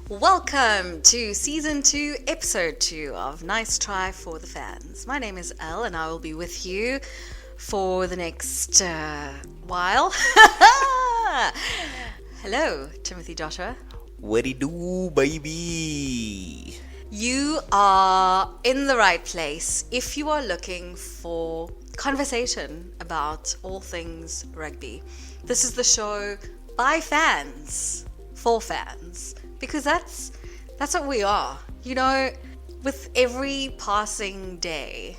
Welcome to Season 2, Episode 2 of Nice Try for the Fans. My name is Elle and I will be with you for the next while. Hello, Timothy Joshua. What it do, baby? You are in the right place if you are looking for conversation about all things rugby. This is the show by fans, for fans, because that's what we are. You know, with every passing day,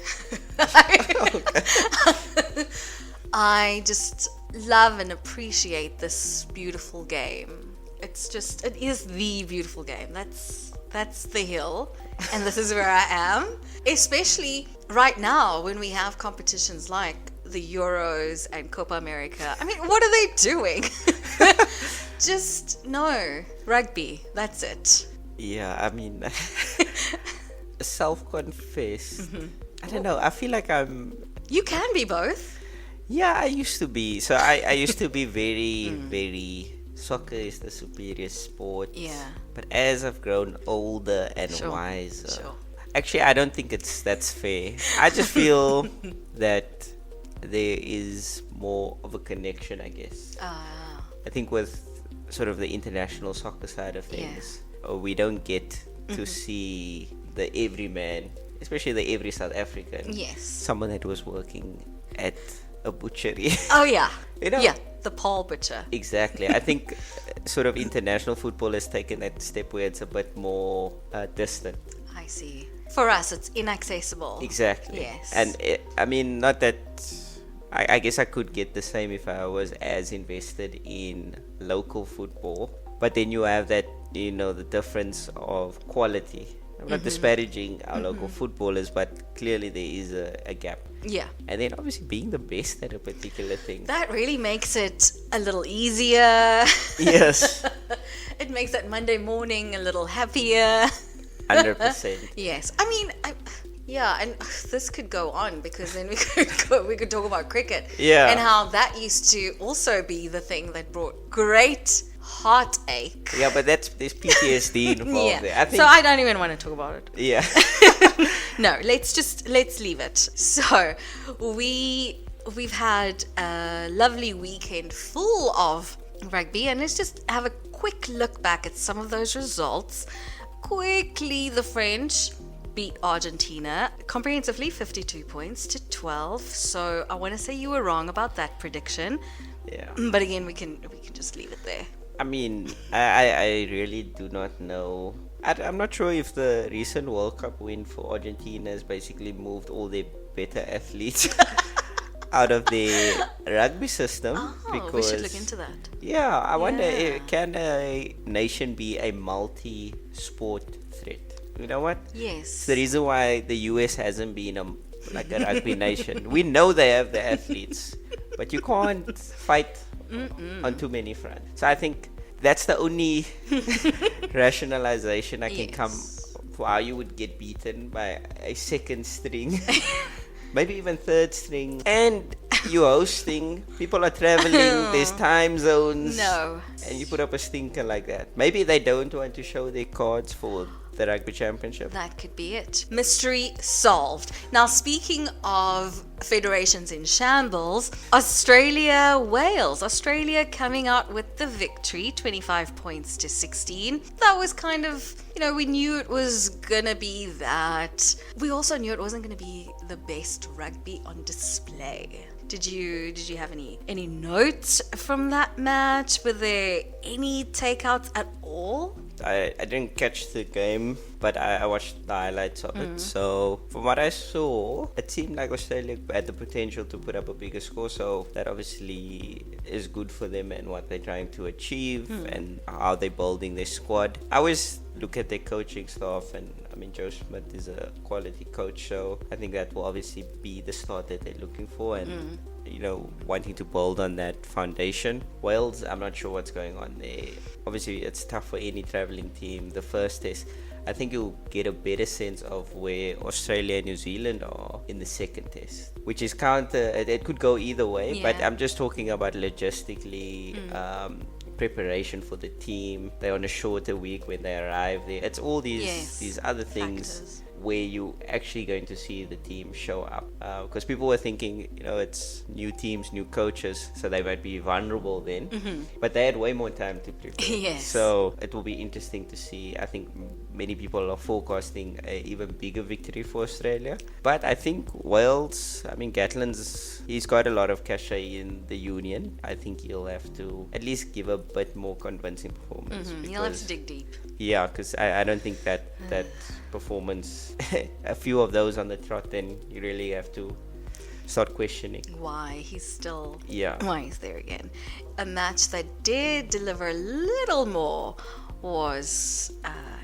I just love and appreciate this beautiful game. It is the beautiful game. That's the hill, and this is where I am. Especially right now when we have competitions like the Euros and Copa America. I mean, what are they doing? Just no rugby. That's it. Yeah, I mean, self-confessed. I don't know. I feel like You can be both. Yeah, I used to be. So I used to be very. Soccer is the superior sport. Yeah. But as I've grown older and wiser, actually, I don't think that's fair. I just feel that there is more of a connection, I guess. I think with sort of the international soccer side of things, we don't get to see the everyman, especially the every South African. Yes. Someone that was working at a butchery. Oh yeah. You know? Yeah, the Paul Butcher. Exactly. I think sort of international football has taken that step where it's a bit more distant. I see. For us, it's inaccessible. Exactly. Yes. And I mean, not that. I guess I could get the same if I was as invested in local football. But then you have that, the difference of quality. I'm not disparaging our local footballers, but clearly there is a gap. Yeah. And then obviously being the best at a particular thing. That really makes it a little easier. Yes. It makes that Monday morning a little happier. 100%. Yes. I mean, and this could go on because then we could talk about cricket. Yeah. And how that used to also be the thing that brought great heartache. Yeah, but there's PTSD involved there. I think, so I don't even want to talk about it. Yeah. No, let's leave it. So we've had a lovely weekend full of rugby, and let's just have a quick look back at some of those results. Quickly, the French beat Argentina comprehensively, 52 points to 12. So I want to say you were wrong about that prediction. Yeah. But again, we can just leave it there. I mean, I really do not know. I'm not sure if the recent World Cup win for Argentina has basically moved all their better athletes out of the rugby system. Oh, we should look into that. Yeah, I wonder, can a nation be a multi-sport threat? You know what? Yes. It's the reason why the US hasn't been a rugby nation. We know they have the athletes, but you can't fight on too many fronts. So I think that's the only rationalization I can come for how you would get beaten by a second string, maybe even third string, and you're hosting. People are traveling. There's time zones. No. And you put up a stinker like that. Maybe they don't want to show their cards for the rugby championship. That could be it. Mystery solved. Now, speaking of federations in shambles, Australia Australia coming out with the victory, 25 points to 16. That was kind of, we knew it was gonna be that. We also knew it wasn't gonna be the best rugby on display. Did you have any notes from that match? Were there any takeouts at all? I didn't catch the game, but I watched the highlights of it. So from what I saw, it seemed like Australia had the potential to put up a bigger score. So that obviously is good for them and what they're trying to achieve and how they're building their squad. I always look at their coaching staff, and I mean, Joe Schmidt is a quality coach, so I think that will obviously be the start that they're looking for, and wanting to build on that foundation. Wales, I'm not sure what's going on there. Obviously, it's tough for any traveling team. The first test, I think you'll get a better sense of where Australia and New Zealand are in the second test, which is it could go either way, but I'm just talking about logistically preparation for the team. They're on a shorter week when they arrive there. It's all these other things factors. where you actually going to see the team show up, because people were thinking, it's new teams, new coaches, so they might be vulnerable then, but they had way more time to prepare. Yes. So it will be interesting to see. I think many people are forecasting a even bigger victory for Australia, but I think Wales, Gatland's, he's got a lot of cachet in the union. I think he'll have to at least give a bit more convincing performance. You'll have to dig deep. Yeah, because I don't think that performance, a few of those on the trot, then you really have to start questioning why he's there again. A match that did deliver a little more was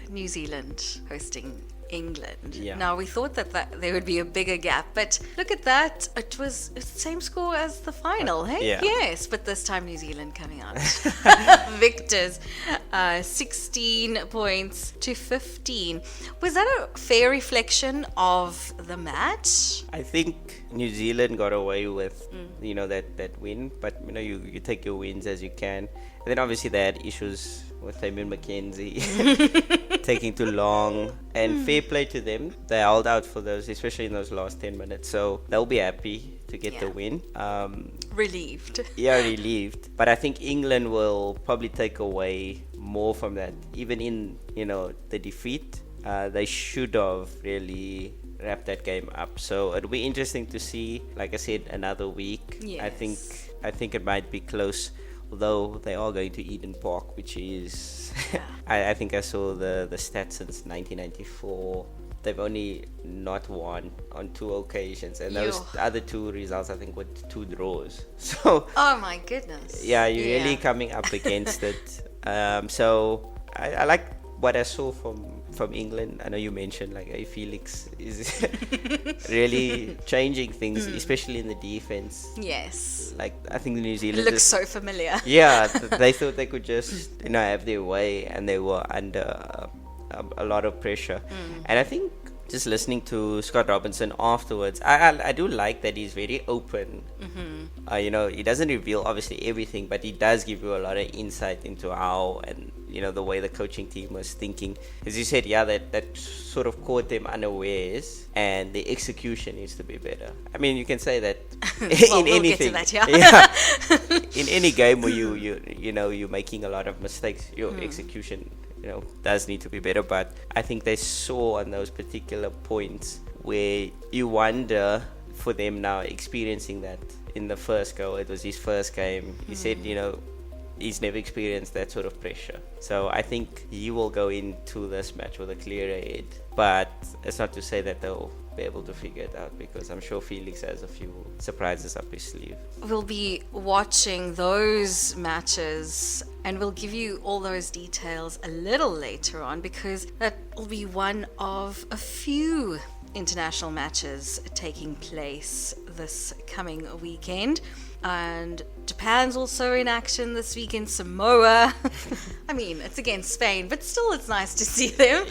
New Zealand hosting England. Yeah. Now we thought that there would be a bigger gap, but look at that. It was the same score as the final, hey? Yeah. Yes, but this time New Zealand coming out victors, 16 points to 15. Was that a fair reflection of the match? I think New Zealand got away with that win, but you take your wins as you can. And then obviously they had issues with Damien McKenzie taking too long, and fair play to them. They held out for those, especially in those last 10 minutes, so they'll be happy to get the win. Relieved. Yeah, relieved. But I think England will probably take away more from that. Even in the defeat, they should have really wrapped that game up. So it'll be interesting to see. Like I said, another week. Yes. I think it might be close, although they are going to Eden Park, which is I think I saw the stats since 1994. They've only not won on 2 occasions, and those other 2 results I think were 2 draws. So oh my goodness. Yeah, you're really coming up against it. So I like what I saw from England. I know you mentioned Felix is really changing things, especially in the defense. Yes. I think New Zealand It looks so familiar. Yeah, they thought they could just have their way, and they were under a lot of pressure. And I think just listening to Scott Robinson afterwards, I do like that he's very open. He doesn't reveal obviously everything, but he does give you a lot of insight into how and the way the coaching team was thinking. As you said, that sort of caught them unawares, and the execution needs to be better. You can say that in anything. Get to that, in any game where you're making a lot of mistakes, your execution does need to be better. But I think they saw on those particular points where you wonder, for them now experiencing that in the first go, it was his first game. He said, he's never experienced that sort of pressure. So I think he will go into this match with a clearer head. But it's not to say that they'll be able to figure it out, because I'm sure Felix has a few surprises up his sleeve. We'll be watching those matches, and we'll give you all those details a little later on, because that will be one of a few international matches taking place this coming weekend. And Japan's also in action this weekend. Samoa. It's against Spain, but still it's nice to see them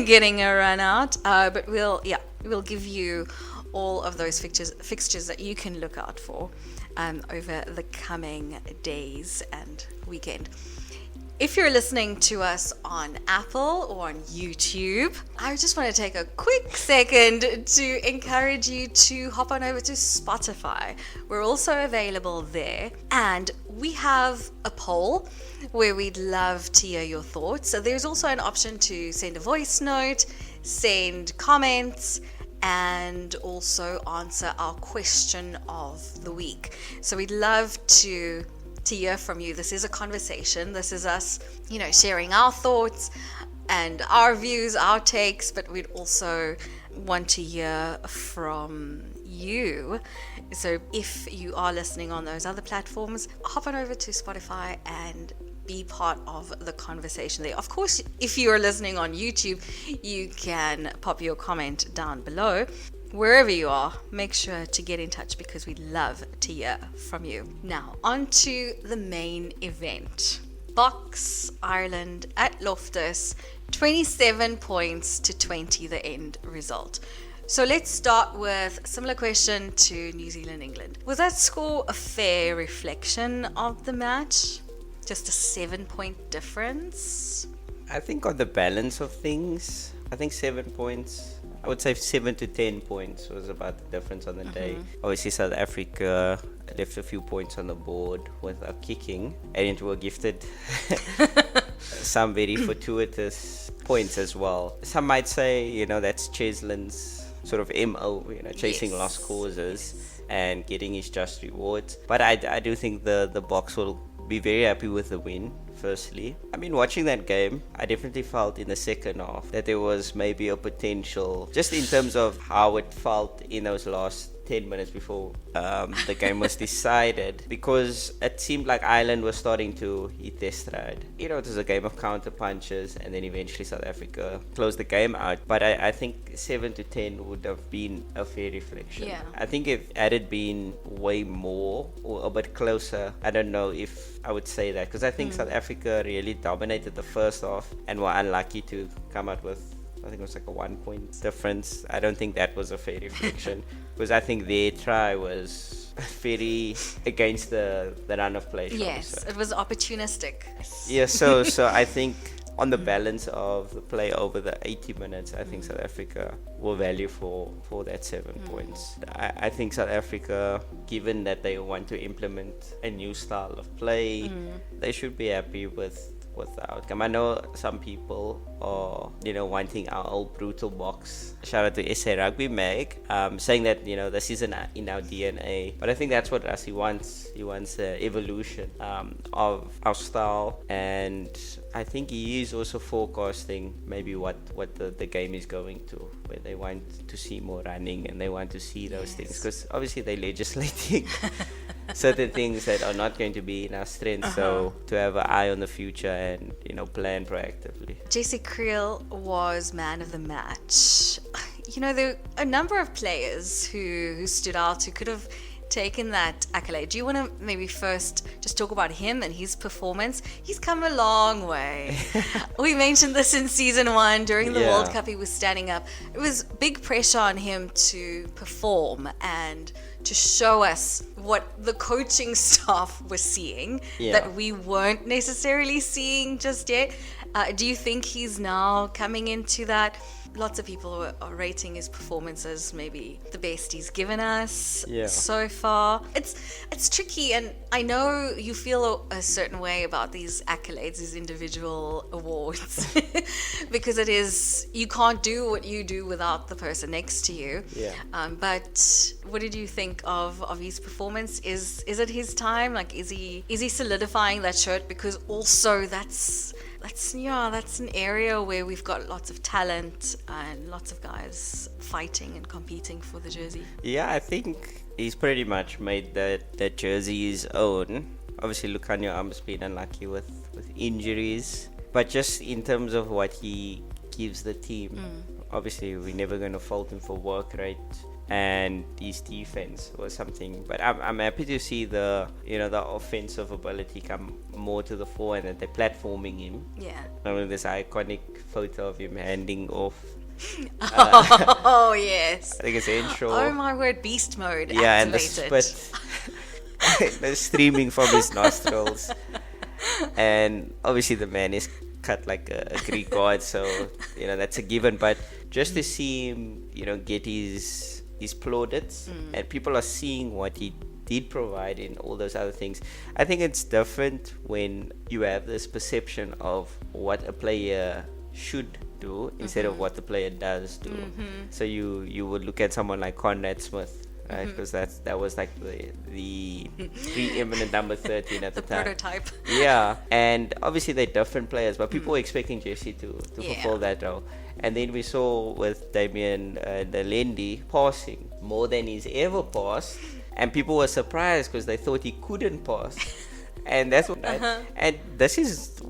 getting a run out. But we'll give you all of those fixtures that you can look out for over the coming days and weekend. If you're listening to us on Apple or on YouTube, I just want to take a quick second to encourage you to hop on over to Spotify. We're also available there, and we have a poll where we'd love to hear your thoughts. So there's also an option to send a voice note, send comments, and also answer our question of the week. So we'd love to hear from you. This is a conversation. This is us, sharing our thoughts and our views, our takes, but we'd also want to hear from you. So if you are listening on those other platforms, hop on over to Spotify and be part of the conversation there. Of course, if you are listening on YouTube, you can pop your comment down below. Wherever you are, make sure to get in touch, because we'd love to hear from you. Now, on to the main event. Box Ireland at Loftus, 27 points to 20 the end result. So let's start with a similar question to New Zealand England. Was that score a fair reflection of the match? just a 7-point difference? I think on the balance of things, I think 7 points. I would say 7 to 10 points was about the difference on the day. Obviously, South Africa left a few points on the board with our kicking, and were gifted some very fortuitous points as well. Some might say, that's Cheslin's sort of MO, chasing Yes. lost causes and getting his just rewards. But I do think the Boks will be very happy with the win. Firstly, I mean, watching that game, I definitely felt in the second half that there was maybe a potential, just in terms of how it felt in those last 10 minutes before the game was decided, because it seemed like Ireland was starting to hit their stride. It was a game of counter punches, and then eventually South Africa closed the game out. But I think 7 to 10 would have been a fair reflection. Yeah. I think if it had been way more or a bit closer, I don't know if I would say that, because I think South Africa really dominated the first half and were unlucky to come out with, I think it was like a 1 point difference. I don't think that was a fair reflection, because I think their try was very against the run of play. Yes, it was opportunistic. Yeah, so I think on the balance of the play over the 80 minutes, I think South Africa will value for that 7 points. I think South Africa, given that they want to implement a new style of play, they should be happy with the outcome. I know some people are, wanting our old brutal box. Shout out to SA Rugby Mag, saying that, this isn't in our DNA. But I think that's what Rassie wants. He wants the evolution of our style, and I think he is also forecasting maybe what the game is going to, where they want to see more running and they want to see those things, because obviously they're legislating certain things that are not going to be in our strength. So to have an eye on the future and plan proactively. JC Creel was man of the match. There were a number of players who stood out, who could have taken that accolade. Do you want to maybe first just talk about him and his performance? He's come a long way. We mentioned this in season 1 during the World Cup. He was standing up. It was big pressure on him to perform and to show us what the coaching staff was seeing that we weren't necessarily seeing just yet. Do you think he's now coming into that? Lots of people are rating his performance as maybe the best he's given us so far. It's tricky, and I know you feel a certain way about these accolades, these individual awards, because it is, you can't do what you do without the person next to you. But what did you think of his performance? Is it his time? Like, is he solidifying that shirt? Because also that's an area where we've got lots of talent and lots of guys fighting and competing for the jersey. Yeah, I think he's pretty much made that jersey his own. Obviously, Lukhanyo Am's been unlucky with injuries, but just in terms of what he gives the team, obviously we're never going to fault him for work rate, and his defense was something. But I'm happy to see the offensive ability come more to the fore, and that they're platforming him. I mean, this iconic photo of him handing off. Oh yes. I think it's Henshaw. Oh my word, beast mode activated. And the spit streaming from his nostrils, and obviously the man is cut like a Greek god, so that's a given. But just to see him, get his plaudits, and people are seeing what he did provide in all those other things. I think it's different when you have this perception of what a player should do instead of what the player does do. So you would look at someone like Conrad Smith, right? Because that was like the preeminent number 13 at the time. Prototype. Yeah, and obviously they're different players, but people were expecting Jesse to fulfill that role. And then we saw with Damien Lendi passing more than he's ever passed, and people were surprised because they thought he couldn't pass. And that's what, and this is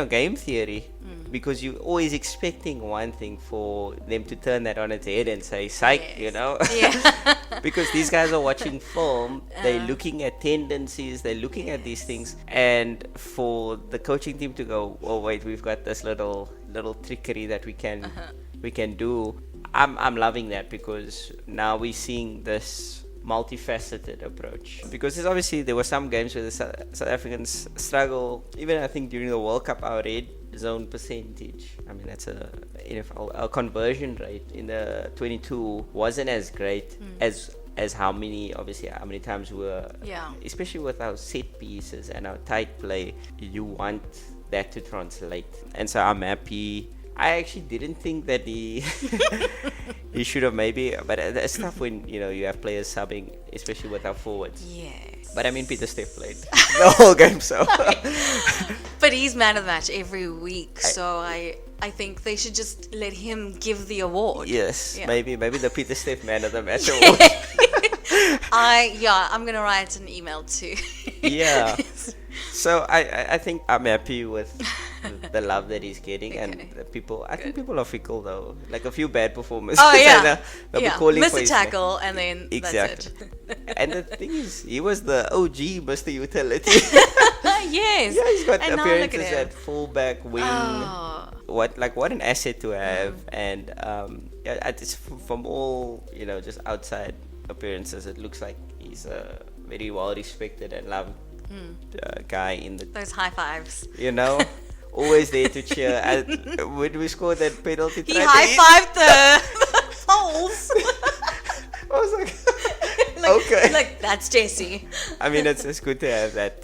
game theory, because you're always expecting one thing for them to turn that on its head and say psych, because these guys are watching film, they're looking at tendencies, they're looking at these things, and for the coaching team to go, oh wait, we've got this little trickery that we can do. I'm loving that, because now we're seeing this multifaceted approach, because there were some games where the South Africans struggle. Even I think during the World Cup, our red zone percentage, I mean that's a NFL, our conversion rate in the 22 wasn't as great as how many times we were, especially with our set pieces and our tight play, you want that to translate. And so I'm happy. I actually didn't think that he he should have maybe, but it's tough when you have players subbing, especially with our forwards. Yes. But I mean, Peter Steph played the whole game, so. But he's man of the match every week, so I think they should just let him give the award. Yes, maybe the Peter Steph man of the match award. I'm gonna write an email too. Yeah. So I think I'm happy with the love that he's getting, and the people. I think people are fickle though. Like a few bad performances. Oh yeah. They'll be calling miss for a tackle and then exactly. That's it. And the thing is, he was the OG Mr. Utility. Yes. Yeah, he's got And now appearances look at him. at fullback, wing. Oh. What an asset to have, and it's from all just outside appearances, it looks like he's a very well respected and loved guy in the. Those high fives. Always there to cheer. When we scored that penalty, He high-fived the poles. I was like, okay. Like, that's Jesse. I mean, it's good to have that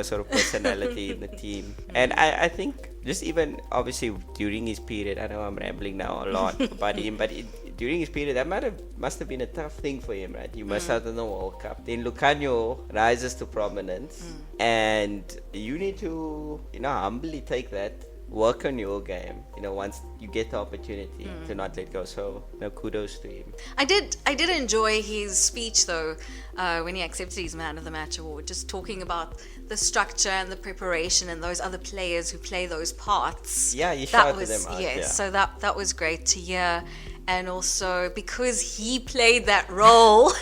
sort of personality in the team, and I think just even obviously during his period, I know I'm rambling now a lot about him, but during his period, that must have been a tough thing for him, right? You missed out on the World Cup. Then Lucanio rises to prominence, and you need to, humbly take that, work on your game, once you get the opportunity to not let go. So, kudos to him. I did enjoy his speech though, when he accepted his Man of the Match award, just talking about the structure and the preparation and those other players who play those parts. Yeah, you shouted them out. Yes, yeah. so that was great to hear. And also because he played that role,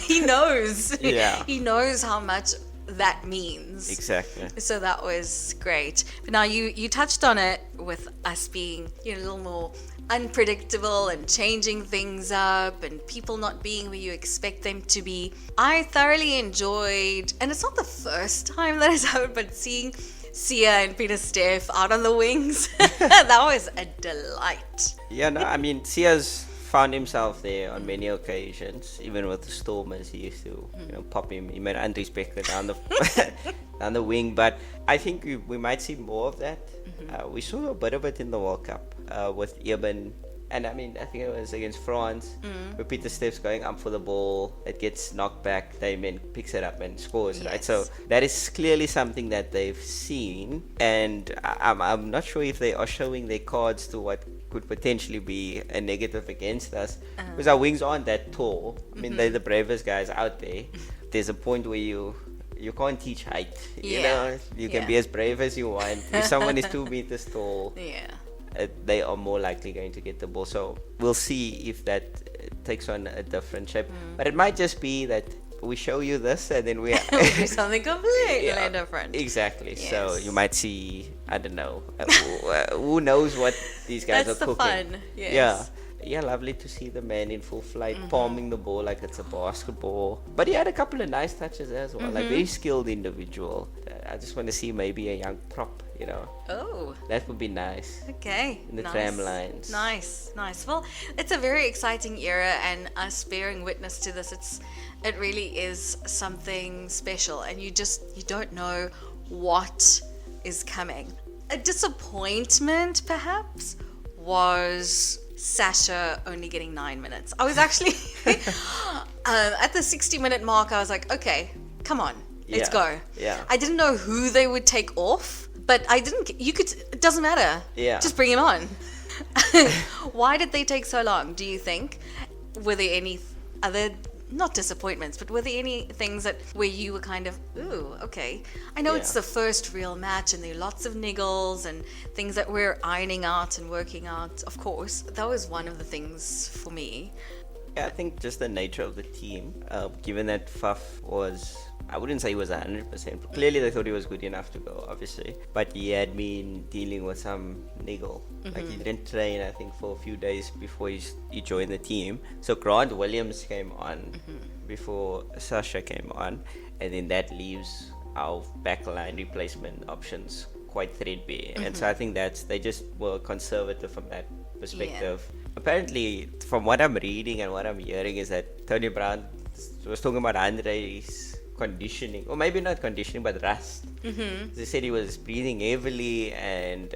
he knows. Yeah. He knows how much that means. Exactly. So that was great. But now you touched on it with us being a little more unpredictable and changing things up and people not being where you expect them to be. I thoroughly enjoyed, and it's not the first time that it's happened, but seeing Sia and Peter Steph out on the wings, that was a delight. Yeah, no, I mean, Sia's found himself there on many occasions, even with the Stormers. He used to, pop him. He made unrespected down the down the wing. But I think we might see more of that. We saw a bit of it in the World Cup with Eben. And I mean, I think it was against France, where Peter Steph's going up for the ball. It gets knocked back. Damien picks it up and scores, Yes. right? So that is clearly something that they've seen. And I'm not sure if they are showing their cards to what could potentially be a negative against us. Because our wings aren't that tall. I mean, they're the bravest guys out there. There's a point where you can't teach height. You can be as brave as you want. If someone is 2 meters tall, they are more likely going to get the ball. So we'll see if that takes on a different shape. But it might just be that we show you this and then we do something completely different. Exactly. Yes. So you might see, I don't know, who knows what these guys That's are the cooking. fun. Yes. Yeah, lovely to see the man in full flight, palming the ball like it's a basketball. But he had a couple of nice touches as well, like very skilled individual. I just want to see maybe a young prop, Oh. That would be nice. Okay. In the nice. tram lines. Nice. Well, it's a very exciting era, and us bearing witness to this, it really is something special, and you don't know what is coming. A disappointment, perhaps, was Sasha only getting 9 minutes. I was actually at the 60-minute mark. I was like, okay, come on, let's go. Yeah. I didn't know who they would take off, but it doesn't matter. Yeah. Just bring him on. Why did they take so long, do you think? Were there any other, not disappointments, but were there any things where you were kind of, ooh, okay. I know it's the first real match and there are lots of niggles and things that we're ironing out and working out, of course. That was one of the things for me. Yeah, I think just the nature of the team, given that Faf was, I wouldn't say he was 100%. But clearly, they thought he was good enough to go, obviously. But he had been dealing with some niggle. Like, he didn't train, I think, for a few days before he joined the team. So Grant Williams came on before Sasha came on. And then that leaves our backline replacement options quite threadbare. And so I think they just were conservative from that perspective. Yeah. Apparently, from what I'm reading and what I'm hearing, is that Tony Brown was talking about Andre's conditioning, or maybe not conditioning, but rust. They said he was breathing heavily, and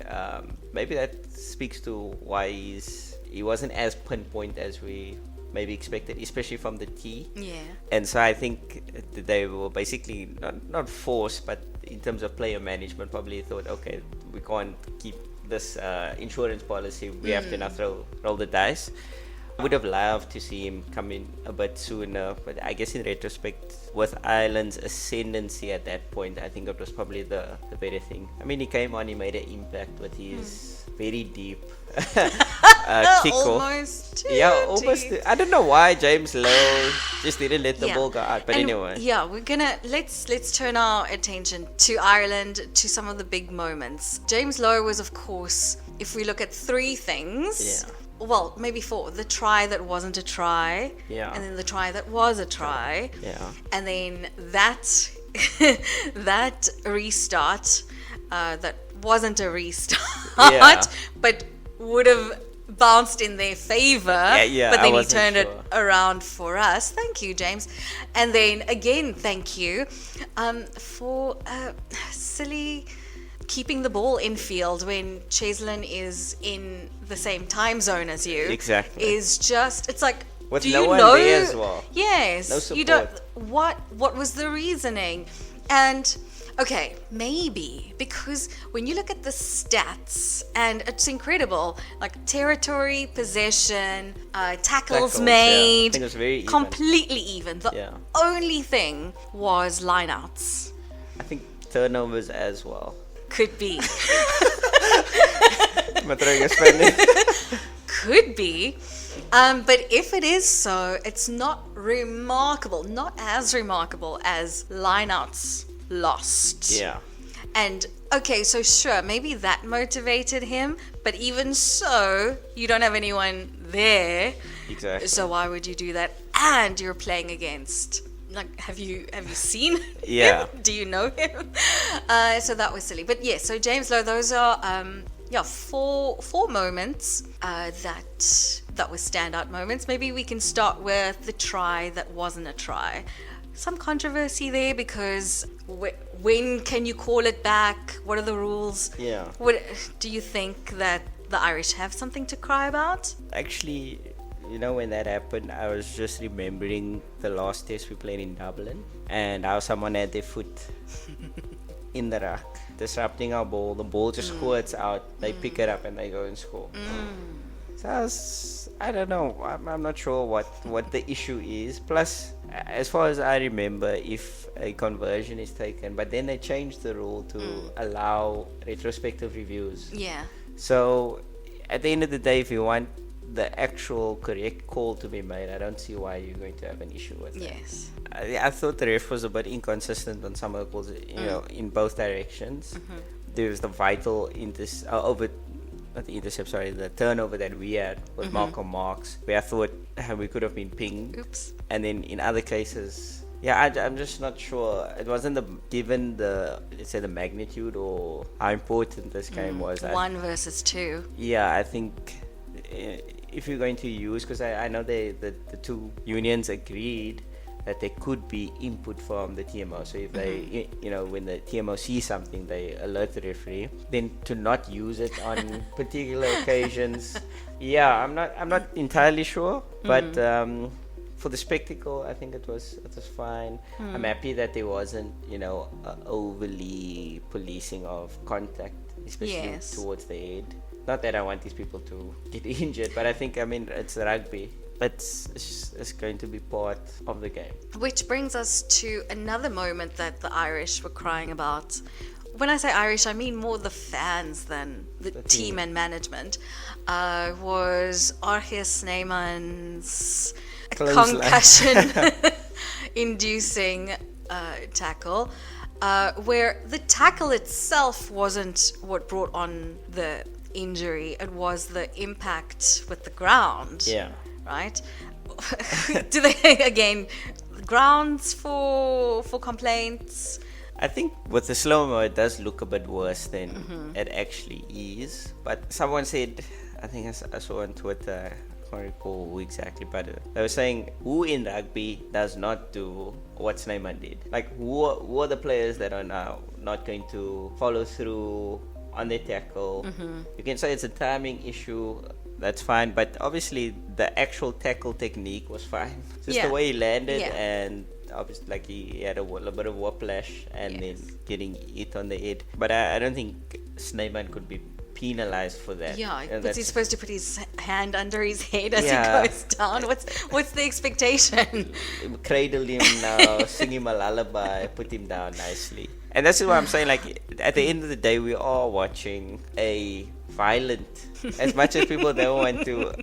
maybe that speaks to why he wasn't as pinpoint as we maybe expected, especially from the tee. Yeah. And so I think they were basically not forced, but in terms of player management, probably thought, okay, we can't keep this insurance policy. We have to now roll the dice. Would have loved to see him come in a bit sooner, but I guess in retrospect, with Ireland's ascendancy at that point, I think it was probably the better thing. I mean, he came on, he made an impact with his very deep almost deep. I don't know why James Lowe just didn't let the ball go out, but anyway. Yeah, we're gonna let's turn our attention to Ireland, to some of the big moments. James Lowe was, of course, if we look at three things. Yeah. Well, maybe four. The try that wasn't a try. Yeah. And then the try that was a try. Yeah. And then that that restart that wasn't a restart, but would have bounced in their favor. But then he turned it around for us. Thank you, James. And then again, thank you for silly keeping the ball in field when Cheslin is in the same time zone as you. Exactly. Is just, it's like, with do no you one know? there as well. Yes. No support. You don't. What was the reasoning? And okay, maybe because when you look at the stats, and it's incredible, like territory, possession, tackles made, I think it was very even. Completely even. The only thing was lineouts. I think turnovers as well. Could be. Could be. But if it is so, it's not remarkable. Not as remarkable as lineouts lost. Yeah. And okay, so sure, maybe that motivated him, but even so, you don't have anyone there. Exactly. So why would you do that? And you're playing against, like, have you seen him? Do you know him? So that was silly. But yes, so James Lowe, those are four moments that were standout moments. Maybe we can start with the try that wasn't a try. Some controversy there because when can you call it back? What are the rules? Yeah. What do you think that the Irish have something to cry about? Actually, you know, when that happened, I was just remembering the last test we played in Dublin and how someone had their foot in the rack, disrupting our ball. The ball just squirts out. They pick it up and they go and score. So I don't know. I'm not sure what the issue is. Plus, as far as I remember, if a conversion is taken, but then they changed the rule to allow retrospective reviews. Yeah. So at the end of the day, if you want the actual correct call to be made, I don't see why you're going to have an issue with it. Yes. I thought the ref was a bit inconsistent on some of the calls, in both directions. There was the vital the turnover that we had with Malcolm Marks, where I thought we could have been pinged. Oops. And then in other cases, I'm just not sure. It wasn't given the magnitude or how important this game was. 1 versus 2. Yeah, I think if you're going to use, because I know the two unions agreed that there could be input from the TMO. So if they, when the TMO sees something, they alert the referee. Then to not use it on particular occasions, I'm not entirely sure. But for the spectacle, I think it was fine. I'm happy that there wasn't, overly policing of contact, especially towards the head. Not that I want these people to get injured, but I think, it's rugby. It's going to be part of the game. Which brings us to another moment that the Irish were crying about. When I say Irish, I mean more the fans than the team and management. Was Archie Snyman's concussion-inducing tackle, where the tackle itself wasn't what brought on the injury. It was the impact with the ground. Yeah. Right? Do they, again, grounds for complaints? I think with the slow-mo, it does look a bit worse than it actually is. But someone said, I think I saw on Twitter, I can't recall who exactly, but they were saying, who in rugby does not do what Snyman did? Like, who are the players that are now not going to follow through on their tackle? You can say it's a timing issue. That's fine, but obviously the actual tackle technique was fine. Just the way he landed, and obviously like he had a little bit of whiplash and then getting hit on the head. But I don't think Snyman could be penalized for that. Yeah, but he's supposed to put his hand under his head as he goes down. What's the expectation? Cradle him now, sing him a lullaby, put him down nicely. And that's what I'm saying, like at the end of the day, we are watching a violent, as much as people don't want to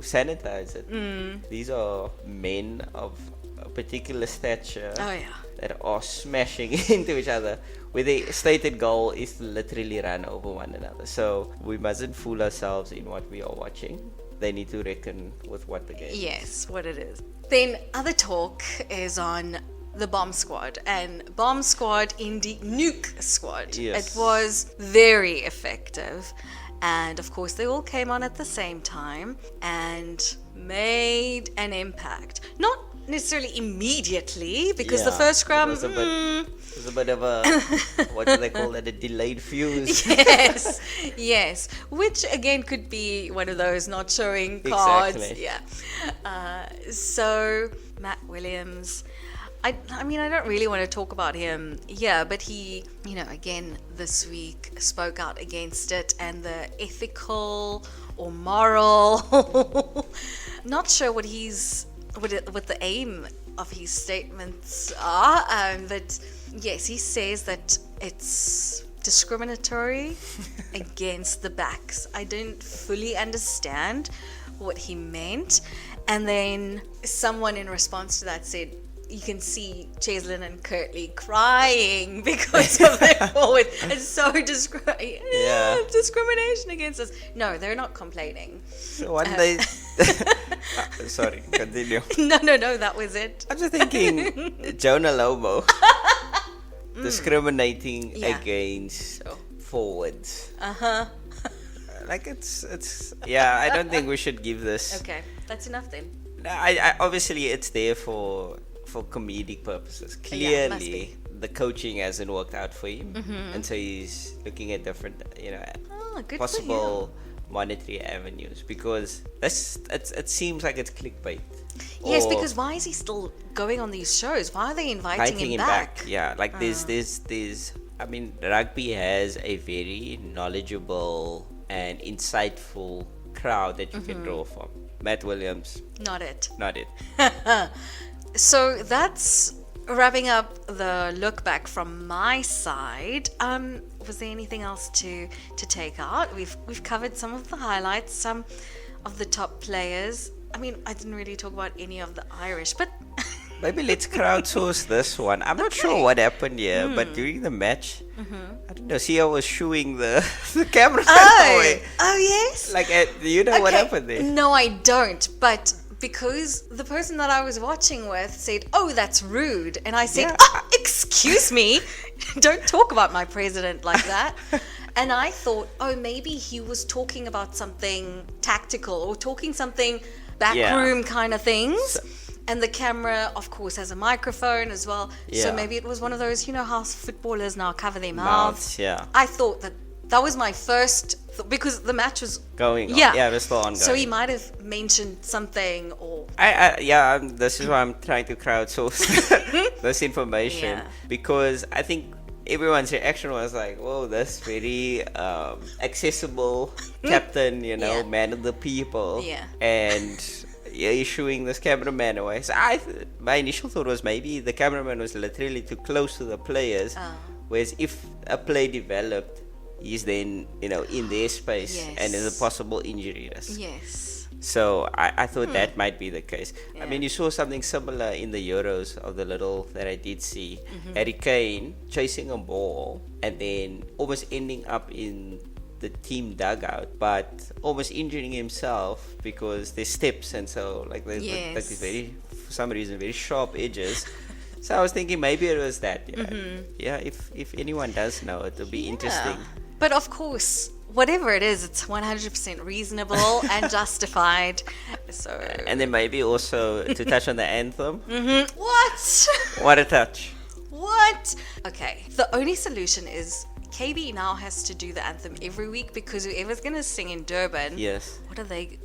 sanitize it. These are men of a particular stature that are smashing into each other, where the stated goal is to literally run over one another. So we mustn't fool ourselves in what we are watching. They need to reckon with what the game is. Yes, what it is. Then other talk is on the bomb squad, and bomb squad indeed, nuke squad. Yes. It was very effective, and of course they all came on at the same time and made an impact. Not necessarily immediately, because the first scrum it was a bit of a what do they call that, a delayed fuse. yes, which again could be one of those not showing cards. Exactly. So Matt Williams, I mean, I don't really want to talk about him here, but he, again, this week spoke out against it and the ethical or moral, not sure what the aim of his statements are, but yes, he says that it's discriminatory against the backs. I didn't fully understand what he meant. And then someone in response to that said, you can see Cheslin and Kirtley crying because of their forward. It's so discrimination against us. No, they're not complaining. So one day... Sorry, continue. No, that was it. I'm just thinking, Jonah Lomo discriminating against forwards. Like it's I don't think we should give this. Okay, that's enough then. I obviously it's there for comedic purposes. Clearly, the coaching hasn't worked out for him, and so he's looking at different, possible monetary avenues, because it seems like it's clickbait. Yes, because why is he still going on these shows? Why are they inviting him back? Yeah, like there's. I mean, rugby has a very knowledgeable and insightful crowd that you can draw from. Matt Williams. Not it. So that's wrapping up the look back from my side. Was there anything else to take out? We've covered some of the highlights, some of the top players. I mean, I didn't really talk about any of the Irish, but maybe let's crowdsource this one. I'm not sure what happened here, but during the match, I don't know, Sia was shooing the camera away. Oh, yes? Like, do you know what happened there? No, I don't, but because the person that I was watching with said, "Oh, that's rude," and I said, "Excuse me, don't talk about my president like that." And I thought, oh, maybe he was talking about something tactical or talking something backroom kind of things. And the camera, of course, has a microphone as well. Yeah. So maybe it was one of those, how footballers now cover their mouths. Yeah. I thought that was my first, because the match was going on. Yeah, it was still ongoing. So he might have mentioned something or... This is why I'm trying to crowdsource this information. Yeah. Because I think everyone's reaction was like, whoa, that's very accessible captain, man of the people. Yeah. And... issuing this cameraman away. So my initial thought was maybe the cameraman was literally too close to the players, whereas if a play developed, he's then in their space and there's a possible injury risk. Yes. So I thought that might be the case. Yeah. I mean, you saw something similar in the Euros of the little that I did see. Harry Kane chasing a ball and then almost ending up in the team dugout, but almost injuring himself because there's steps and so like there's like these very, for some reason, very sharp edges. So I was thinking maybe it was that. Yeah, if anyone does know, it'll be interesting. But of course, whatever it is, it's 100% reasonable and justified. So. And then maybe also to touch on the anthem. What? What a touch. What? Okay. The only solution is KB now has to do the anthem every week because whoever's gonna sing in Durban. Yes. What are they?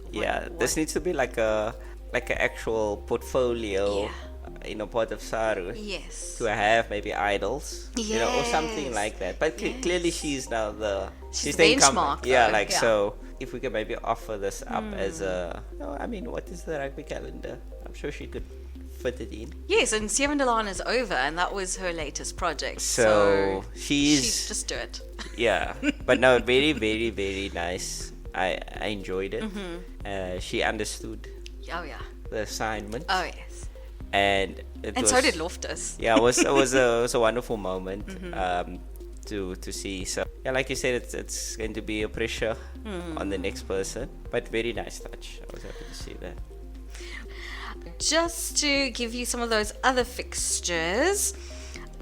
This needs to be like an actual portfolio. In a part of Saru. Yes. To have maybe idols. You know, or something like that. But clearly she's now she's the benchmark. So if we can maybe offer this up as a, I mean, what is the rugby calendar? I'm sure she could fit it in. Yes, and Seven Delan is over, and that was her latest project. So she's just do it. Yeah, but no, very, very, very nice. I enjoyed it. She understood. Oh yeah. The assignment. Oh yes. And so did Loftus. Yeah, it was a wonderful moment to see. So yeah, like you said, it's going to be a pressure on the next person, but very nice touch. I was happy to see that. Just to give you some of those other fixtures,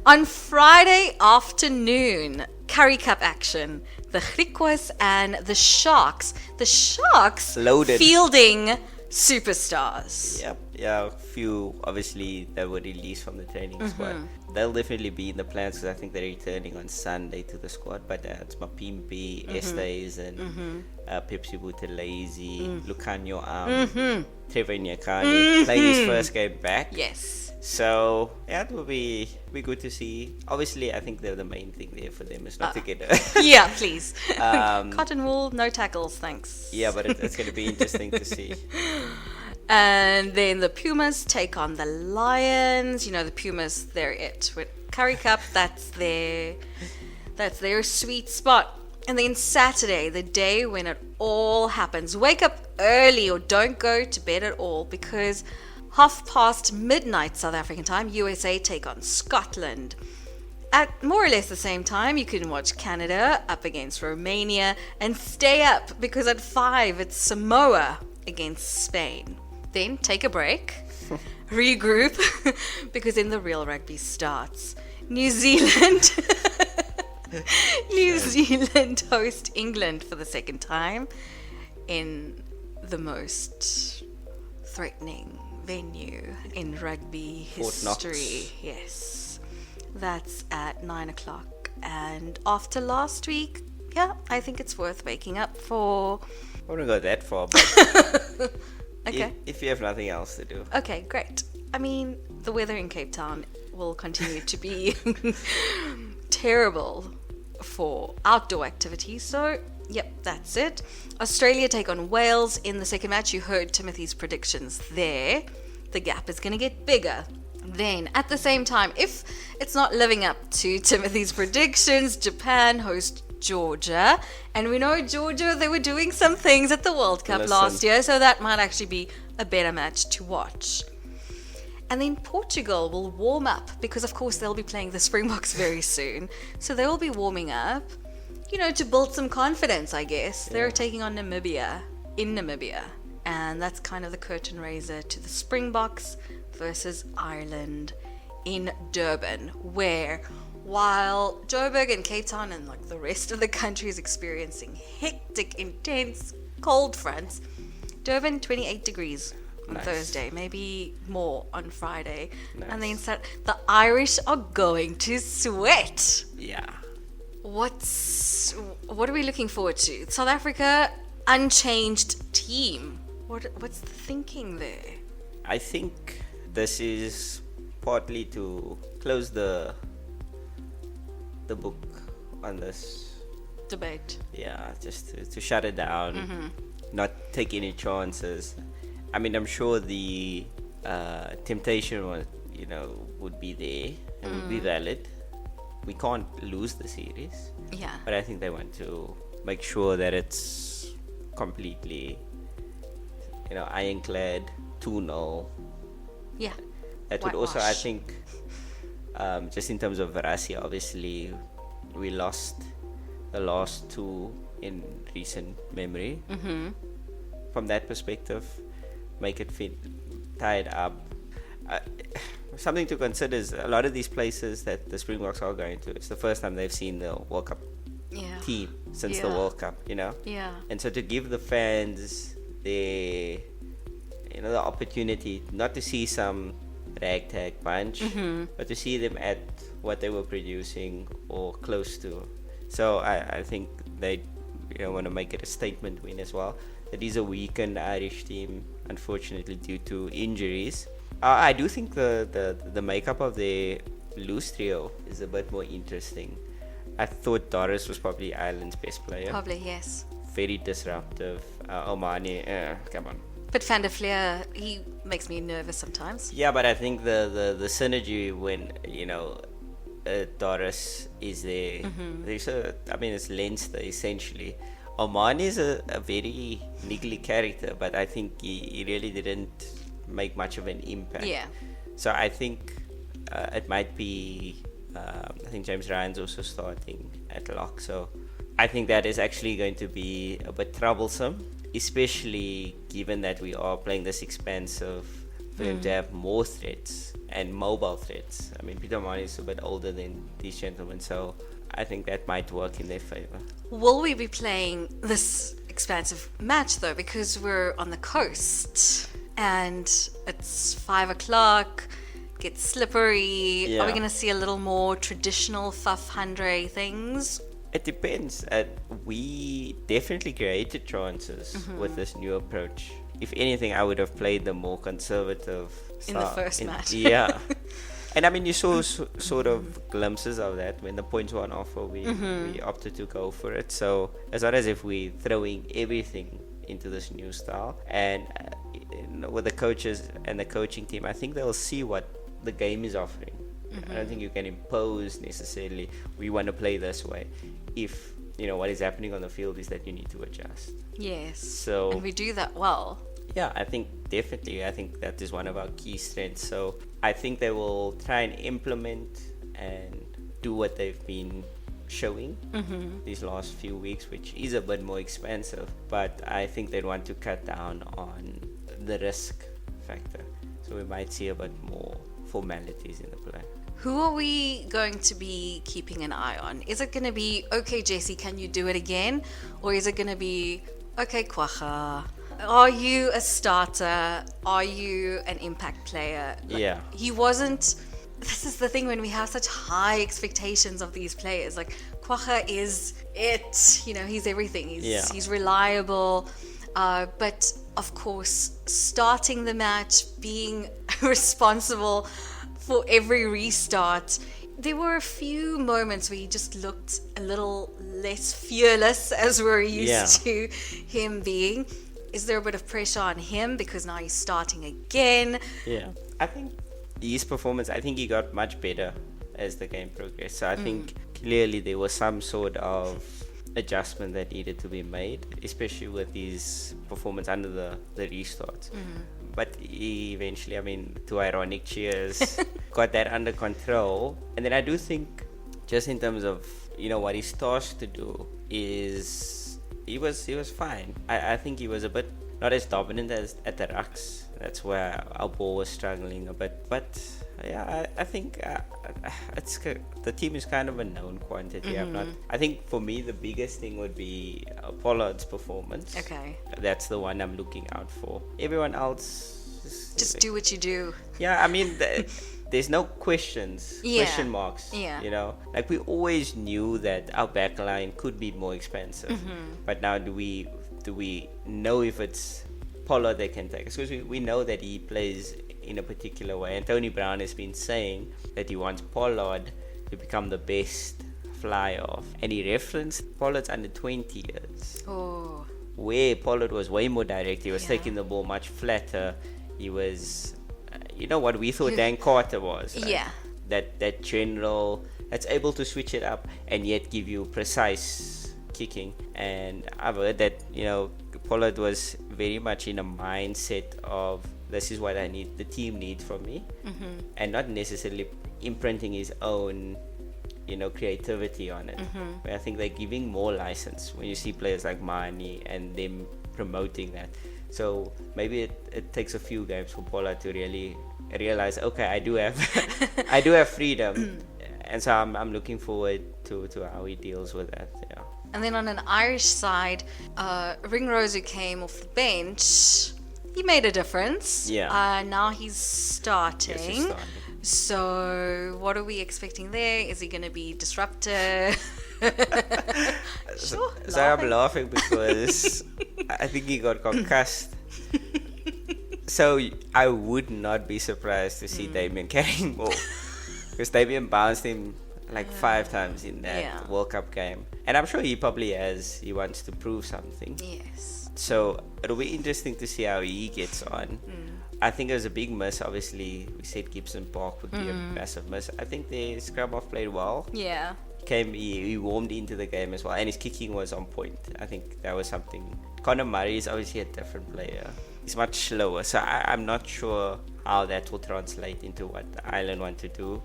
on Friday afternoon, Curry Cup action. The Griquas and the Sharks. The Sharks Loaded. Fielding superstars. Yep. Yeah, a few obviously that were released from the training squad. They'll definitely be in the plans because I think they're returning on Sunday to the squad. But it's Mapimpi, Estes, and Pepsi Buthelezi, Lucanio Trevor Nyakani playing his first game back. Yes. So yeah, it will be good to see. Obviously, I think the main thing there for them is not to get a yeah, please. Cotton wool, no tackles, thanks. Yeah, but it's going to be interesting to see. And then the Pumas take on the Lions. You know, the Pumas, they're it. With Curry Cup, that's their sweet spot. And then Saturday, the day when it all happens. Wake up early or don't go to bed at all because midnight South African time, USA take on Scotland. At more or less the same time, you can watch Canada up against Romania and stay up because at 5 it's Samoa against Spain. Then take a break, regroup, because then the real rugby starts. New Zealand host England for the second time in the most threatening venue in rugby history. Yes, that's at 9 o'clock. And after last week, I think it's worth waking up for. I wouldn't go that far, but okay. If you have nothing else to do. Okay, great. I mean, the weather in Cape Town will continue to be terrible for outdoor activities. So, yep, that's it. Australia take on Wales in the second match. You heard Timothy's predictions there. The gap is going to get bigger. Then, at the same time, if it's not living up to Timothy's predictions, Japan host Georgia. And we know Georgia, they were doing some things at the World Cup last year, so that might actually be a better match to watch. And then Portugal will warm up because, of course, they'll be playing the Springboks very soon. So they will be warming up, to build some confidence, I guess. They're taking on Namibia in Namibia. And that's kind of the curtain raiser to the Springboks versus Ireland in Durban, where while Joburg and Cape Town and the rest of the country is experiencing hectic, intense cold fronts, Durban 28 degrees on Thursday, maybe more on Friday. Nice. And then the Irish are going to sweat. Yeah. What are we looking forward to? South Africa, unchanged team. What's the thinking there? I think this is partly to close the book on this debate. Yeah, just to shut it down, not take any chances. I mean, I'm sure the temptation would be there and would be valid. We can't lose the series. Yeah. But I think they want to make sure that it's completely ironclad 2-0. Yeah. That would also, I Whitewash. think, just in terms of veracity, obviously, we lost the last two in recent memory. From that perspective, make it fit tied up. Uh, Something to consider is a lot of these places that the Springboks are going to, it's the first time they've seen the World Cup Yeah. team since the Yeah. World Cup, Yeah. And so to give the fans the opportunity not to see some ragtag bunch, but to see them at what they were producing or close to. So I think they want to make it a statement win as well. It is a weakened Irish team, unfortunately, due to injuries. I do think the makeup of the loose trio is a bit more interesting. I thought Doris was probably Ireland's best player. Probably, yes. Very disruptive. Omani, come on. But Van der Fleer, he makes me nervous sometimes. Yeah, but I think the synergy when Doris is there. There's it's Leinster essentially. Omani is a very niggly character, but I think he really didn't make much of an impact. Yeah. So I think it might be. I think James Ryan's also starting at lock. So I think that is actually going to be a bit troublesome, especially given that we are playing this expansive for him to have more threats and mobile threats. I mean, Peter Omani is a bit older than these gentlemen, so I think that might work in their favor. Will we be playing this expansive match though? Because we're on the coast and it's 5 o'clock, gets slippery. Yeah. Are we going to see a little more traditional Faf Handre things? It depends. We definitely created chances with this new approach. If anything, I would have played the more conservative In the style. first match. Yeah. And I mean, you saw sort of glimpses of that when the points were on offer. We opted to go for it. So it's not as if we're throwing everything into this new style. And with the coaches and the coaching team, I think they'll see what the game is offering. I don't think you can impose necessarily, we want to play this way, if what is happening on the field is that you need to adjust. Yes. So and we do that well. yeah, I think definitely. I think that is one of our key strengths. So I think they will try and implement and do what they've been showing these last few weeks, which is a bit more expensive. But I think they want to cut down on the risk factor. So we might see a bit more formalities in the play. Who are we going to be keeping an eye on? Is it going to be, okay, Jesse, can you do it again? Or is it going to be, okay, Kwacha, are you a starter? Are you an impact player? Yeah. He wasn't. This is the thing when we have such high expectations of these players. Like, Kwacha is it. He's everything. He's reliable. But, of course, starting the match, being responsible for every restart. There were a few moments where he just looked a little less fearless as we're used to him being. Is there a bit of pressure on him because now he's starting again? Yeah. I think his performance, I think he got much better as the game progressed. So I think clearly there was some sort of adjustment that needed to be made, especially with his performance under the restarts. But he eventually, two ironic cheers, got that under control. And then I do think, just in terms of, what he's tasked to do, is he was fine. I think he was a bit not as dominant as at the rucks. That's where our ball was struggling a bit. But yeah, I think the team is kind of a known quantity. I think for me the biggest thing would be Pollard's performance. Okay. That's the one I'm looking out for. Everyone else, Just do what you do. yeah. There's no questions, question marks. Yeah. Like we always knew that our backline could be more expensive, but now do we know if it's Pollard they can take? Because we know that he plays in a particular way, and Tony Brown has been saying that he wants Pollard to become the best fly off, and he referenced Pollard's under 20 years. Oh. Where Pollard was way more direct, he was taking the ball much flatter. He was, what we thought Dan Carter was. Right? Yeah. That general that's able to switch it up and yet give you precise kicking. And I've heard that, Pollard was very much in a mindset of this is what the team needs from me, and not necessarily imprinting his own, creativity on it. But I think they're giving more license when you see players like Mani and them promoting that. So maybe it takes a few games for Paula to really realize, okay, I do have I do have freedom, and so I'm looking forward to how he deals with that. Yeah. And then on an Irish side, Ringrose, who came off the bench, he made a difference. Yeah. Now he's starting. Yes, he's starting. So what are we expecting there? Is he going to be disruptive? So I'm laughing because I think he got concussed. So I would not be surprised to see Damien carrying more, because Damien bounced him like 5 times in that World Cup game, and I'm sure he probably he wants to prove something. Yes. So it'll be interesting to see how he gets on. I think it was a big miss. Obviously, we said Gibson Park would be a massive miss. I think the scrum half played well. Yeah. He warmed into the game as well, and his kicking was on point. I think that was something. Conor Murray is obviously a different player. He's much slower, so I'm not sure how that will translate into what Ireland want to do.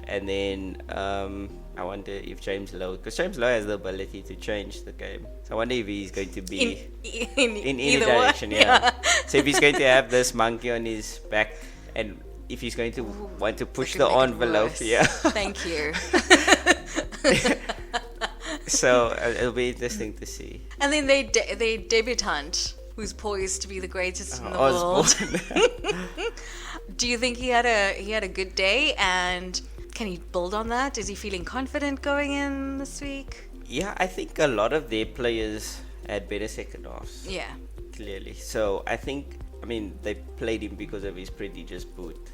And then I wonder if James Lowe, because James Lowe has the ability to change the game. So I wonder if he's going to be in any direction. Yeah. So if he's going to have this monkey on his back, and if he's going to want to push the envelope, Thank you. So it'll be interesting to see. And then they debutant, who's poised to be the greatest in the world. Do you think he had a good day, and can he build on that? Is he feeling confident going in this week? Yeah, I think a lot of their players had better second halves. Yeah. Clearly. So I think, they played him because of his prodigious boot.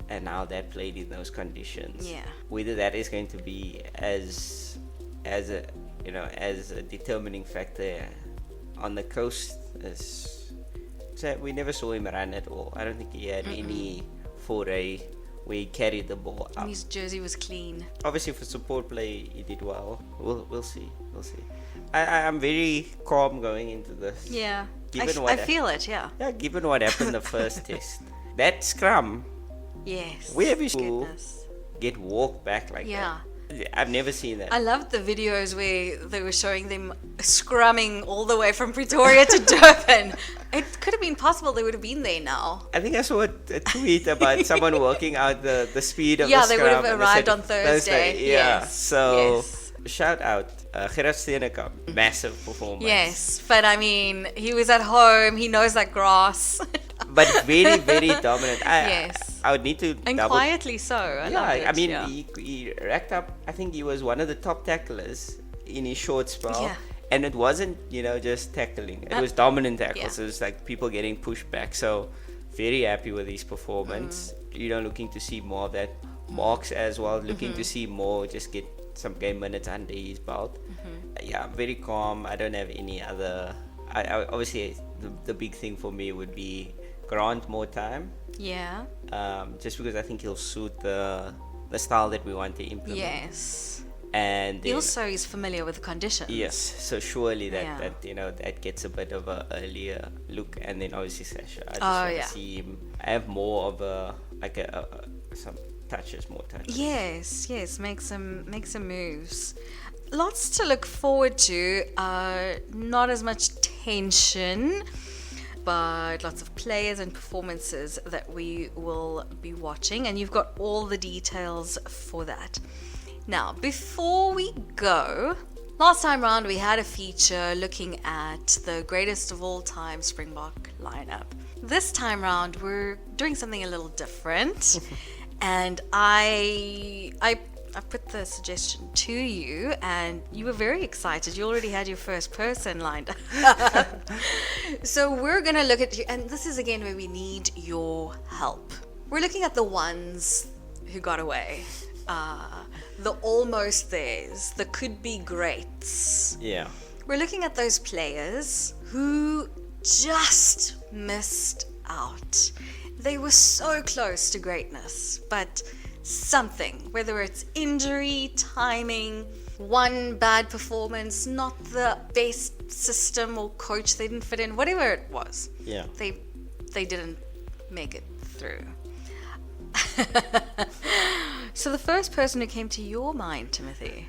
And now that played in those conditions. Yeah. Whether that is going to be as a determining factor on the coast, so we never saw him run at all. I don't think he had any foray where he carried the ball up. And his jersey was clean. Obviously, for support play, he did well. We'll see. I'm very calm going into this. Yeah, I feel it. Yeah. Yeah, given what happened the first test, that scrum. Yes. Where have you get walked back like that? Yeah. I've never seen that. I loved the videos where they were showing them scrumming all the way from Pretoria to Durban. It could have been possible they would have been there now. I think I saw a tweet about someone working out the speed of the scrum. Yeah, they would have arrived on Thursday. Yeah, yes. so shout out Gerard Steenekamp. Massive performance. Yes, but he was at home. He knows that grass. But very, very dominant. Yes. I would need to and quietly so. I love it. He racked up. I think he was one of the top tacklers in his short spell. Yeah. And it wasn't, just tackling. It was dominant tackles. Yeah. It was like people getting pushed back. So very happy with his performance. Looking to see more of that. Marks as well. Looking to see more. Just get some game minutes under his belt. Yeah, I'm very calm. I don't have any other. I obviously the big thing for me would be grant more time. Yeah. Just because I think he'll suit the style that we want to implement. Yes. And he also is familiar with the conditions. Yes, so surely that gets a bit of a earlier look, and then obviously Sasha. I just want to see him have more of some touches, more touches. Yes, make some moves. Lots to look forward to. Not as much tension, but lots of players and performances that we will be watching, and you've got all the details for that. Now, before we go, last time round we had a feature looking at the greatest of all time Springbok lineup. This time round we're doing something a little different, and I put the suggestion to you, and you were very excited. You already had your first person lined up. So we're going to look at you, and this is again where we need your help. We're looking at the ones who got away. The almost theirs, the could be greats. Yeah. We're looking at those players who just missed out. They were so close to greatness, but something, whether it's injury, timing, one bad performance, not the best system or coach, they didn't fit in, whatever it was. Yeah. They didn't make it through. So the first person who came to your mind, Timothy,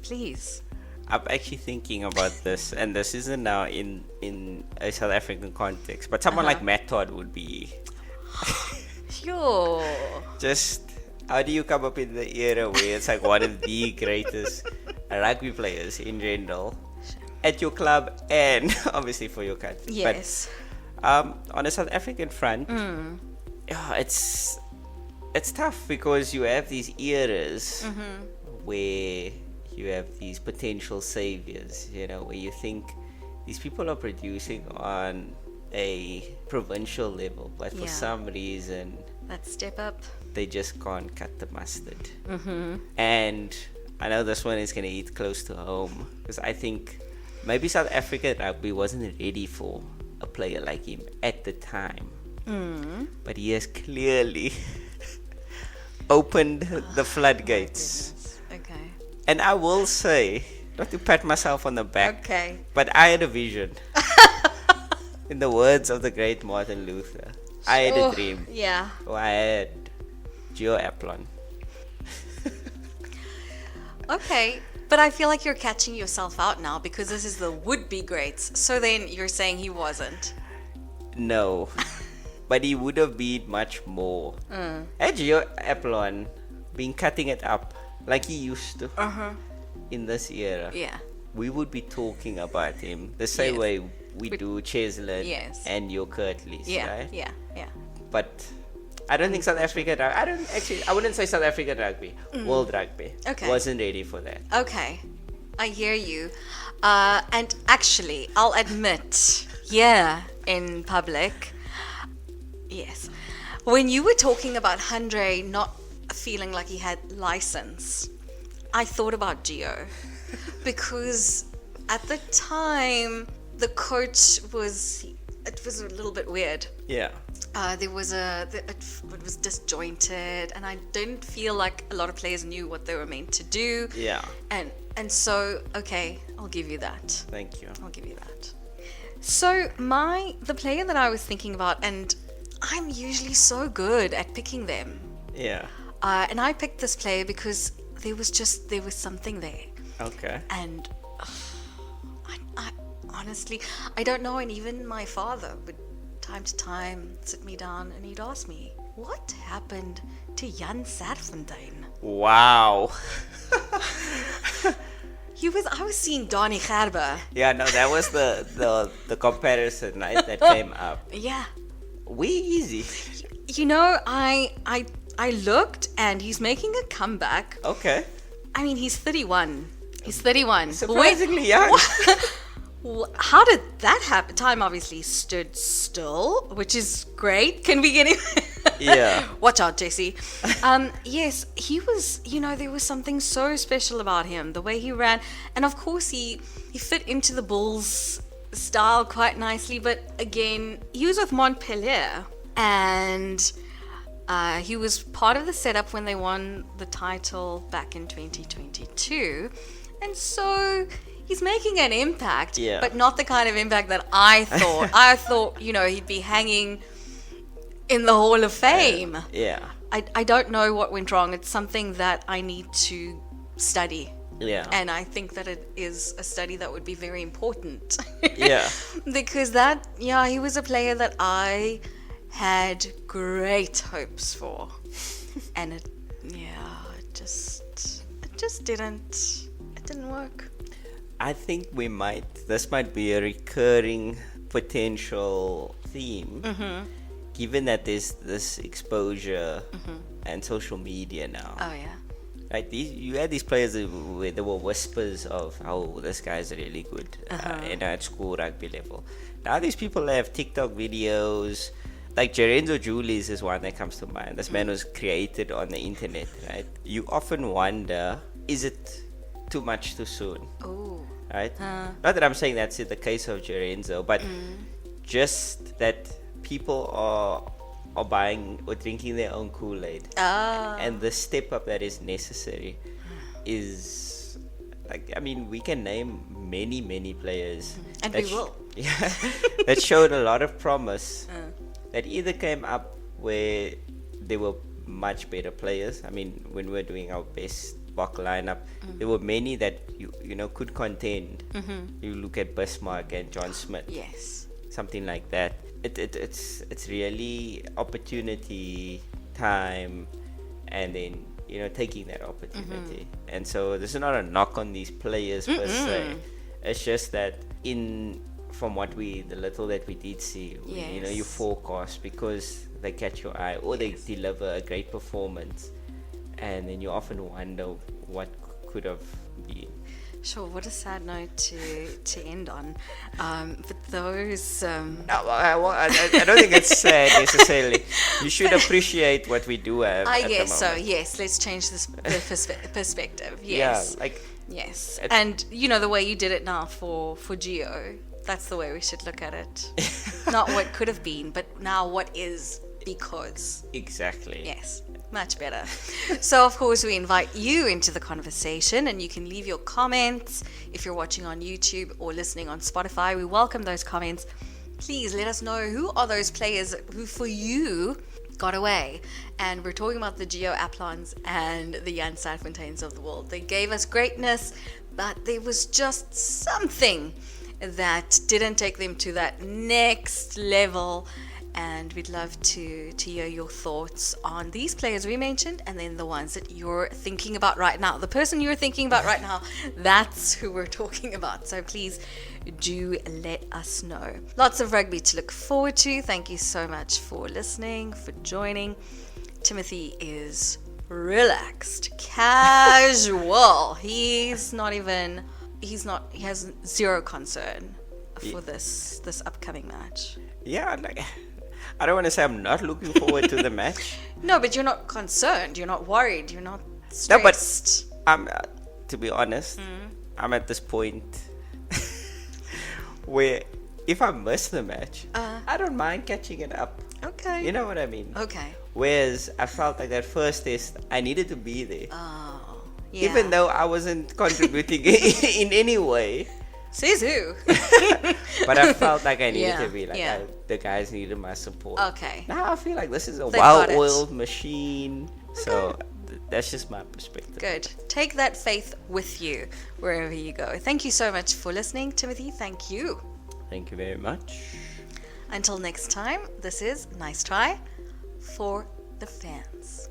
please. I'm actually thinking about this, and this isn't now in a South African context, but someone like Matt Todd would be. Sure. Just how do you come up in the era where it's like one of the greatest rugby players in general at your club and obviously for your country? Yes. But on a South African front, yeah, it's tough because you have these eras where you have these potential saviors, you know, where you think these people are producing on a provincial level, but for some reason that step up, they just can't cut the mustard. And I know this one is going to hit close to home because I think maybe South African rugby wasn't ready for a player like him at the time, but he has clearly opened the floodgates. Okay. And I will say, not to pat myself on the back, Okay. but I had a vision. In the words of the great Martin Luther, I had a dream. Yeah. Oh, I had Geo Aplon. Okay. But I feel like you're catching yourself out now because this is the would-be greats. So then you're saying he wasn't. No. But he would have been much more. Had Geo Aplon been cutting it up like he used to in this era, we would be talking about him the same way we do Cheslin and your Kirtleys, right? Yeah. But I don't think South African I wouldn't say South African rugby, world rugby wasn't ready for that. Okay, I hear you. And actually, I'll admit, in public, yes, when you were talking about Handré not feeling like he had license, I thought about Gio because at the time the coach was a little bit weird. Yeah. It was disjointed, and I didn't feel like a lot of players knew what they were meant to do. Yeah. And so, okay, I'll give you that. Thank you. I'll give you that. So the player that I was thinking about, and I'm usually so good at picking them. Yeah. And I picked this player because there was something there. Okay. And I honestly, I don't know. And even my father would, time to time, sit me down and he'd ask me, what happened to Jan Serfontein? Wow. I was seeing Donnie Gerber. Yeah, no, that was the comparison, right, that came up. Yeah. We easy. You know, I looked and he's making a comeback. Okay. I mean, he's 31. He's 31. Surprisingly young. How did that happen? Time obviously stood still, which is great. Can we get him? Yeah. Watch out, Jesse. Yes, he was, there was something so special about him, the way he ran. And of course, he fit into the Bulls style quite nicely. But again, he was with Montpellier. And he was part of the setup when they won the title back in 2022. And so he's making an impact, but not the kind of impact that I thought. I thought, he'd be hanging in the Hall of Fame. I don't know what went wrong. It's something that I need to study. Yeah. And I think that it is a study that would be very important. Yeah. Because he was a player that I had great hopes for. And it just didn't work. I think this might be a recurring potential theme, given that there's this exposure and social media now. Oh yeah. Right, you had these players where there were whispers of, oh, this guy's really good at school rugby level. Now these people have TikTok videos, like Jerenzo Julius is one that comes to mind. This man was created on the internet, right? You often wonder, is it too much too soon? Oh. Right? Not that I'm saying that's the case of Jerenzo, but just that people are buying or drinking their own Kool-Aid. And the step up that is necessary is like, I mean, we can name many players. And that we will. Yeah, that showed a lot of promise. That either came up where they were much better players. I mean, when we were doing our best Bok lineup, there were many that you know could contend. You look at Bismarck and John Smith, Yes. something like that. It's really opportunity, time, and then taking that opportunity. And so this is not a knock on these players per se. It's just that from the little that we did see, Yes. you forecast because they catch your eye or they deliver a great performance, and then you often wonder what could have been. Sure, what a sad note to end on. But those... No, I don't think it's sad necessarily. You should appreciate what we do have. I at guess the so, moment. yes. Let's change this perspective. Yes. Yeah, like Yes. It's- And the way you did it now for Gio, that's the way we should look at it. Not what could have been, but now what is because. exactly. Yes, much better. So, of course, we invite you into the conversation, and you can leave your comments if you're watching on YouTube or listening on Spotify. We welcome those comments. Please let us know who are those players who, for you, got away. And we're talking about the Gio Aplons and the Jan Stuytfonteins of the world. They gave us greatness, but there was just something that didn't take them to that next level. And we'd love to hear your thoughts on these players we mentioned, and then the ones that you're thinking about right now. The person you're thinking about right now, that's who we're talking about. So please do let us know. Lots of rugby to look forward to. Thank you so much for listening, for joining. Timothy is relaxed, casual. He has zero concern for this upcoming match. Yeah, like I don't want to say I'm not looking forward to the match. No, but you're not concerned. You're not worried. You're not No, but stressed. I'm to be honest, I'm at this point where if I miss the match, I don't mind catching it up. Okay. You know what I mean? Okay. Whereas I felt like that first test, I needed to be there. Oh, yeah. Even though I wasn't contributing in any way. Says who? But I felt like I needed Yeah, to be. Like yeah. the guys needed my support. Okay. Now I feel like this is a They've got it. well-oiled machine. So that's just my perspective. Good. Take that faith with you wherever you go. Thank you so much for listening, Timothy. Thank you. Thank you very much. Until next time, this is Nice Try for the fans.